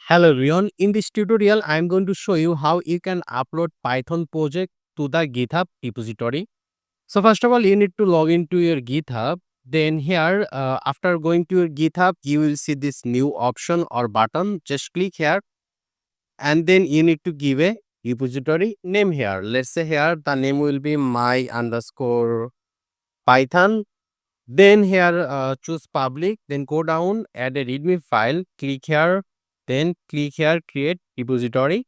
Hello everyone, in this tutorial I am going to show you how you can upload Python project to the GitHub repository. So first of all you need to log into your GitHub. Then here after going to your GitHub you will see this new option or button. Just click here and then you need to give a repository name here. Let's say here the name will be my underscore Python. Then here choose public, then go down, add a readme file, click here, then click here create repository.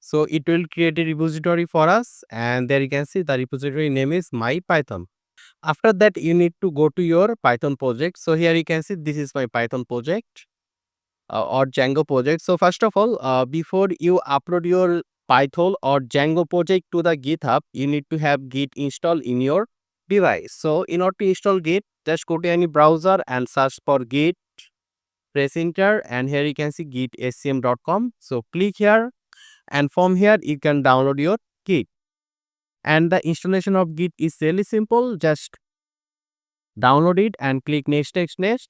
So it will create a repository for us, and there you can see the repository name is my Python. After that you need to go to your Python project. So here you can see this is my Python project or Django project. So first of all, before you upload your Python or Django project to the GitHub, you need to have Git installed in your device. So in order to install Git, just go to any browser and search for Git, press enter, and here you can see gitscm.com. So click here, and from here you can download your Git. And the installation of Git is really simple. Just download it and click next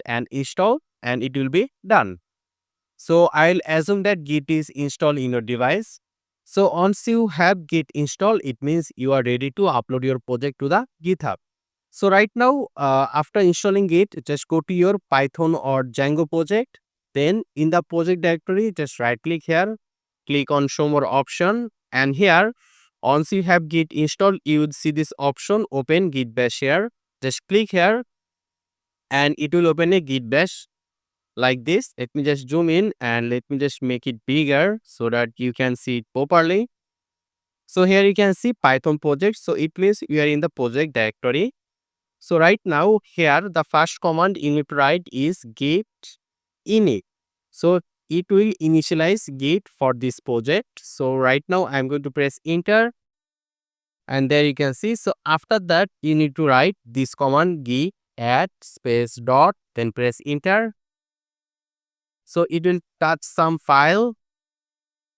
and install, and it will be done. So I'll assume that Git is installed in your device. So once you have Git installed, it means you are ready to upload your project to the GitHub. So right now, after installing Git, just go to your Python or Django project. Then in the project directory, just right click here, click on show more option. And here, once you have Git installed, you would see this option open Git bash here. Just click here and it will open a Git bash like this. Let me just zoom in and let me just make it bigger so that you can see it properly. So here you can see Python project. So it means you are in the project directory. So right now here the first command you need to write is git init. So it will initialize Git for this project. So right now I'm going to press enter, and there you can see. So after that you need to write this command git add space dot, then press enter. So it will touch some file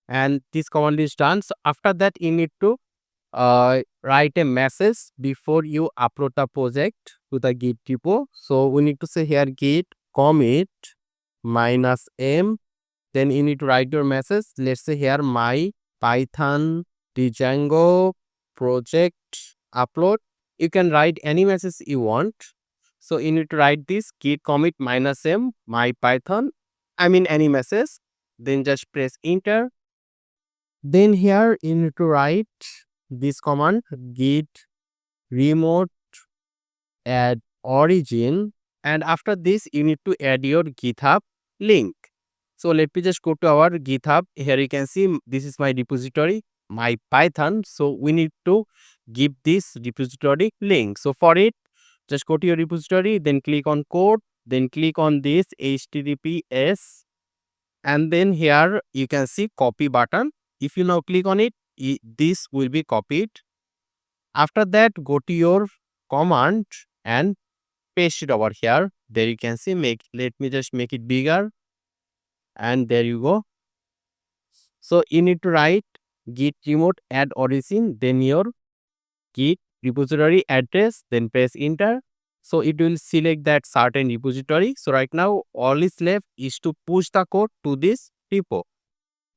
and this command is done. So after that you need to write a message before you upload the project to the Git repo. So we need to say here git commit -m. Then you need to write your message. Let's say here my Python Django project upload. You can write any message you want. So you need to write this git commit -m my Python. I mean any message. Then just press enter. Then here you need to write this command git remote add origin, and after this you need to add your GitHub link. So let me just go to our GitHub. Here you can see this is my repository, my Python. So we need to give this repository link. So for it, just go to your repository, then click on code, then click on this HTTPS, and then here you can see copy button. If you now click on it, this will be copied. After that, go to your command and paste it over here. There you can see let me just make it bigger, and there you go. So you need to write git remote add origin, then your git repository address, then press enter. So it will select that certain repository. So right now all is left is to push the code to this repo.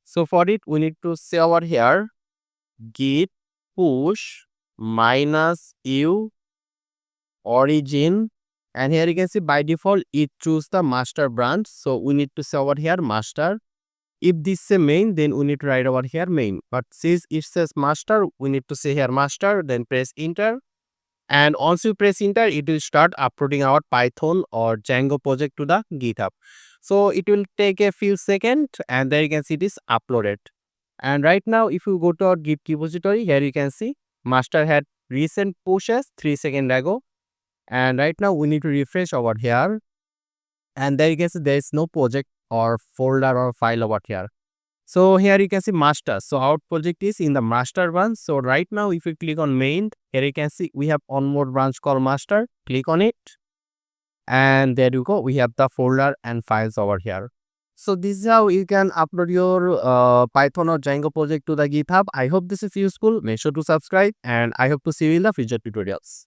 So for it we need to say over here git push -u origin, and here you can see by default it choose the master branch. So we need to say over here master. If this is a main, then we need to write over here main, but since it says master, we need to say here master, then press enter. And once you press enter, it will start uploading our Python or Django project to the GitHub. So it will take a few seconds, and there you can see it is uploaded. And right now if you go to our Git repository, here you can see master had recent pushes 3 seconds ago. And right now we need to refresh over here, and there you can see there is no project or folder or file over here. So here you can see master. So our project is in the master branch. So right now if you click on main, here you can see we have one more branch called master. Click on it, and there you go, we have the folder and files over here. So this is how you can upload your Python or Django project to the GitHub. I hope this is useful. Make sure to subscribe, and I hope to see you in the future tutorials.